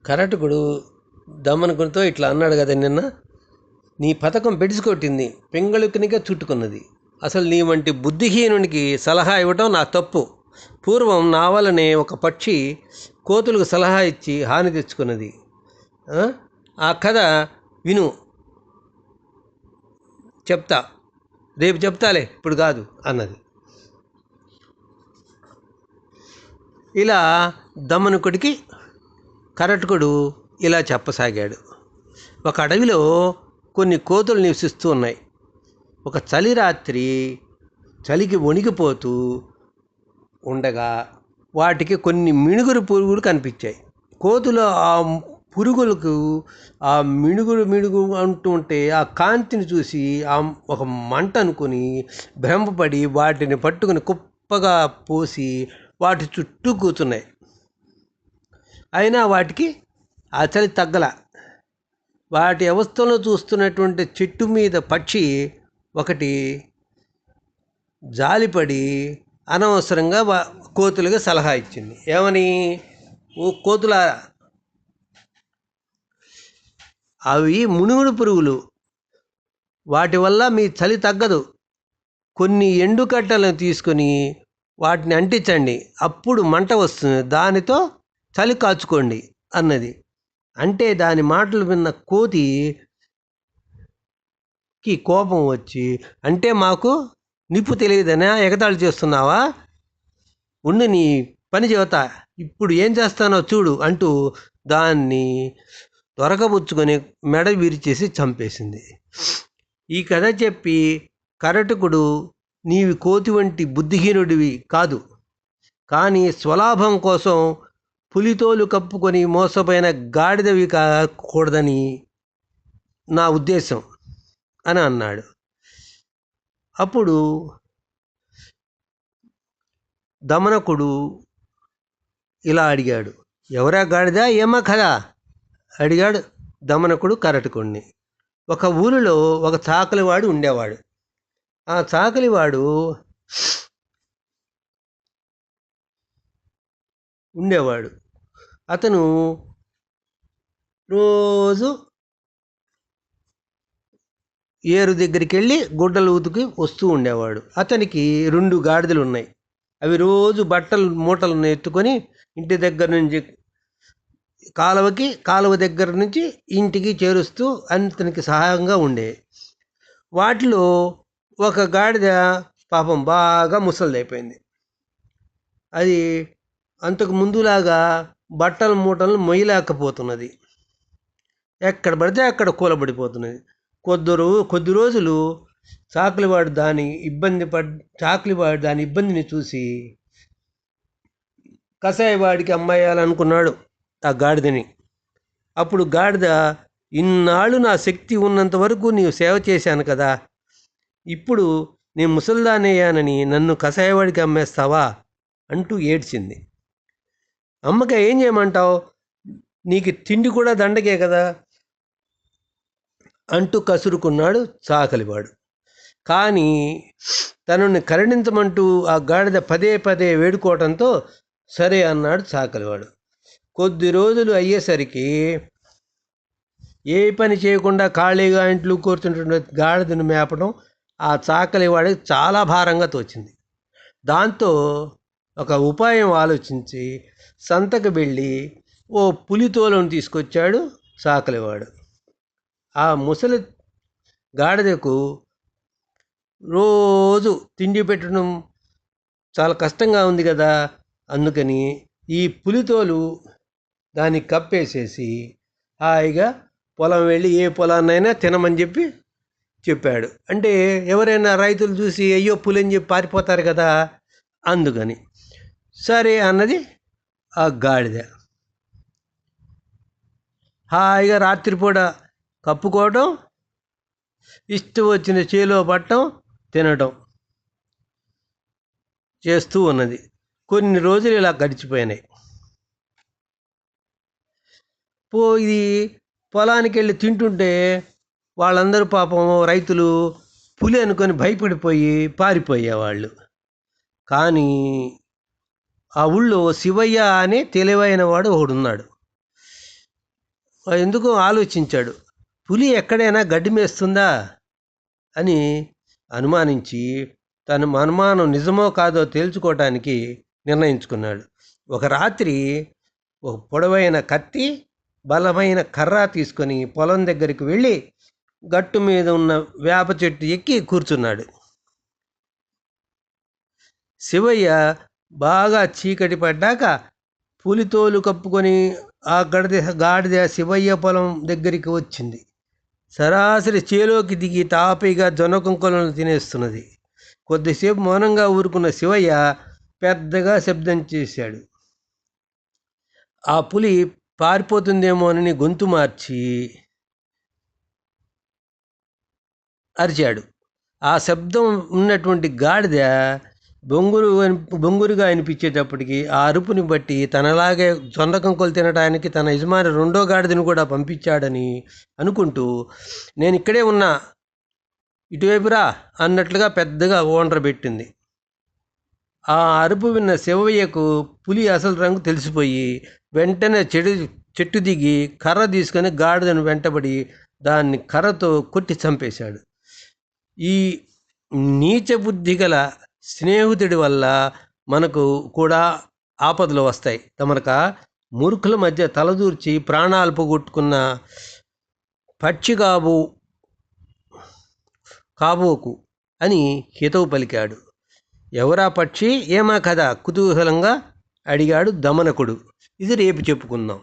కరటకుడు దమనకునితో ఇట్లా అన్నాడు కదా నిన్న, నీ పథకం బెడిసికొట్టింది, పింగళుకునిగా చుట్టుకున్నది. అసలు నీ వంటి బుద్ధిహీనునికి సలహా ఇవ్వటం నా తప్పు. పూర్వం నా వల్లనే ఒక పక్షి కోతులకు సలహా ఇచ్చి హాని తెచ్చుకున్నది. ఆ కథ విను, చెప్తా, రేపు చెప్తాలే, ఇప్పుడు కాదు అన్నది. ఇలా దమనకుడికి కరటకుడు ఇలా చెప్పసాగాడు. ఒక అడవిలో కొన్ని కోతులు నివసిస్తూ ఉన్నాయి. ఒక చలి రాత్రి చలికి వణికిపోతూ ఉండగా వాటికి కొన్ని మిణుగురు పురుగులు కనిపించాయి. కోతులు ఆ పురుగులకు ఆ మిణుగు అంటూ ఉంటే ఆ కాంతిని చూసి ఒక మంట అనుకుని భ్రమపడి వాటిని పట్టుకుని కుప్పగా పోసి వాటి చుట్టూ కూర్చున్నాయి. అయినా వాటికి ఆ చలి తగ్గల. వాటి అవస్థలో చూస్తున్నటువంటి చెట్టు మీద పక్షి ఒకటి జాలిపడి అనవసరంగా కోతులుగా సలహా ఇచ్చింది. ఏమని? ఓ కోతుల, అవి మునుగుడు పురుగులు, వాటి వల్ల మీ చలి తగ్గదు. కొన్ని ఎండుకట్టలను తీసుకొని వాటిని అంటించండి, అప్పుడు మంట వస్తుంది, దానితో చలి కాచుకోండి అన్నది. అంటే దాని మాటలు విన్న కోతికి కోపం వచ్చి, అంటే మాకు నిప్పు తెలియదనా ఎగతాళి చేస్తున్నావా? ఉండి నీ పని చెబుతా, ఇప్పుడు ఏం చేస్తానో చూడు అంటూ దాన్ని దొరకబుచ్చుకొని మెడ విరిచేసి చంపేసింది. ఈ కథ చెప్పి కరటకుడు, నీవి కోతి వంటి బుద్ధిహీనుడివి కాదు, కానీ స్వలాభం కోసం పులితోలు కప్పుకొని మోసపోయిన గాడిదవి కాకూడదని నా ఉద్దేశం అని అన్నాడు. అప్పుడు దమనకుడు ఇలా అడిగాడు, ఎవరా గాడిద, ఏమా కదా అడిగాడు దమనకుడు కరటకుడిని. ఒక ఊరిలో ఒక చాకలివాడు ఉండేవాడు. ఆ చాకలివాడు అతను రోజు ఏరు దగ్గరికి వెళ్ళి గుడ్డలు ఉతికి వస్తూ ఉండేవాడు. అతనికి 2 గాడిదలు ఉన్నాయి. అవి రోజు బట్టలు మూటలను ఎత్తుకొని ఇంటి దగ్గర నుంచి కాలువ దగ్గర నుంచి ఇంటికి చేరుస్తూ అతనికి సహాయంగా ఉండేవి. వాటిలో ఒక గాడిద పాపం బాగా ముసలిదైపోయింది. అది అంతకు ముందులాగా బట్టల మూటలను మొయ్యలేకపోతున్నది. ఎక్కడ పడితే అక్కడ కూలబడిపోతున్నది. కొద్ది రోజులు చాకలివాడు దాని ఇబ్బందిని చూసి కసాయివాడికి అమ్మేయాలనుకున్నాడు ఆ గాడిదని. అప్పుడు గాడిద, ఇన్నాళ్ళు నా శక్తి ఉన్నంత వరకు నీవు సేవ చేశాను కదా, ఇప్పుడు నేను ముసల్దానయ్యానని నన్ను కసాయివాడికి అమ్మేస్తావా అంటూ ఏడ్చింది. అమ్మక ఏం చేయమంటావు, నీకు తిండి కూడా దండగే కదా అంటూ కసురుకున్నాడు చాకలివాడు. కానీ తనని కరుణించమంటూ ఆ గాడిద పదే వేడుకోవటంతో సరే అన్నాడు చాకలివాడు. కొద్ది రోజులు అయ్యేసరికి ఏ పని చేయకుండా ఖాళీగా ఇంట్లో కూర్చుంటున్న గాడిదను మేపడం ఆ చాకలివాడికి చాలా భారంగా తోచింది. దాంతో ఒక ఉపాయం ఆలోచించి సంతకు వెళ్ళి ఓ పులితోలను తీసుకొచ్చాడు చాకలివాడు. ఆ ముసలి గాడిదకు రోజు తిండి పెట్టడం చాలా కష్టంగా ఉంది కదా, అందుకని ఈ పులితోలు దానికి కప్పేసేసి హాయిగా పొలం వెళ్ళి ఏ పొలాన్నైనా తినమని చెప్పాడు. అంటే ఎవరైనా రైతులు చూసి అయ్యో పులి అని చెప్పి పారిపోతారు కదా, అందుకని సరే అన్నది ఆ గాడిద. హాయిగా రాత్రిపూట కప్పుకోవటం, ఇష్టం వచ్చిన చేలో పట్టడం, తినటం చేస్తూ ఉన్నది. కొన్ని రోజులు ఇలా గడిచిపోయినాయి. ఇది పొలానికి వెళ్ళి తింటుంటే వాళ్ళందరూ పాపం రైతులు పులి అనుకొని భయపడిపోయి పారిపోయేవాళ్ళు. కానీ ఆ ఊళ్ళో శివయ్య అనే తెలివైన వాడు ఒకడున్నాడు. ఎందుకో ఆలోచించాడు. పులి ఎక్కడైనా గడ్డి మేస్తుందా అని అనుమానించి తన అనుమానం నిజమో కాదో తేల్చుకోవటానికి నిర్ణయించుకున్నాడు. ఒక రాత్రి ఒక పొడవైన కత్తి, బలమైన కర్ర తీసుకొని పొలం దగ్గరికి వెళ్ళి గట్టు మీద ఉన్న వేప చెట్టు ఎక్కి కూర్చున్నాడు. శివయ్య బాగా చీకటి పడ్డాక పులితోలు కప్పుకొని ఆ గాడిద శివయ్య పొలం దగ్గరికి వచ్చింది. సరాసరి చేలోకి దిగి తాపీగా జొన్న కుంకలను తినేస్తున్నది. కొద్దిసేపు మౌనంగా ఊరుకున్న శివయ్య పెద్దగా శబ్దం చేశాడు. ఆ పులి పారిపోతుందేమోనని గొంతు మార్చి అరిచాడు. ఆ శబ్దం ఉన్నటువంటి గాడిద బొంగురుగా అనిపించేటప్పటికి ఆ అరుపుని బట్టి తనలాగే జొన్న కంకులు తినడానికి తన యజమాని రెండో గాడిదని కూడా పంపించాడని అనుకుంటూ, నేను ఇక్కడే ఉన్నా, ఇటువైపురా అన్నట్లుగా పెద్దగా ఓండ్ర పెట్టింది. ఆ అరుపు విన్న శివయ్యకు పులి అసలు రంగు తెలిసిపోయి వెంటనే చెట్టు దిగి కర్ర తీసుకొని గాడిదను వెంటబడి దాన్ని కర్రతో కొట్టి చంపేశాడు. ఈ నీచ బుద్ధి గల స్నేహితుడి వల్ల మనకు కూడా ఆపదలు వస్తాయి. తమనక మూర్ఖుల మధ్య తలదూర్చి ప్రాణాలు పోగొట్టుకున్న పక్షి కాబోకు అని హితవు పలికాడు. ఎవరా పక్షి, ఏమా కథ కుతూహలంగా అడిగాడు దమనకుడు. ఇది రేపు చెప్పుకుందాం.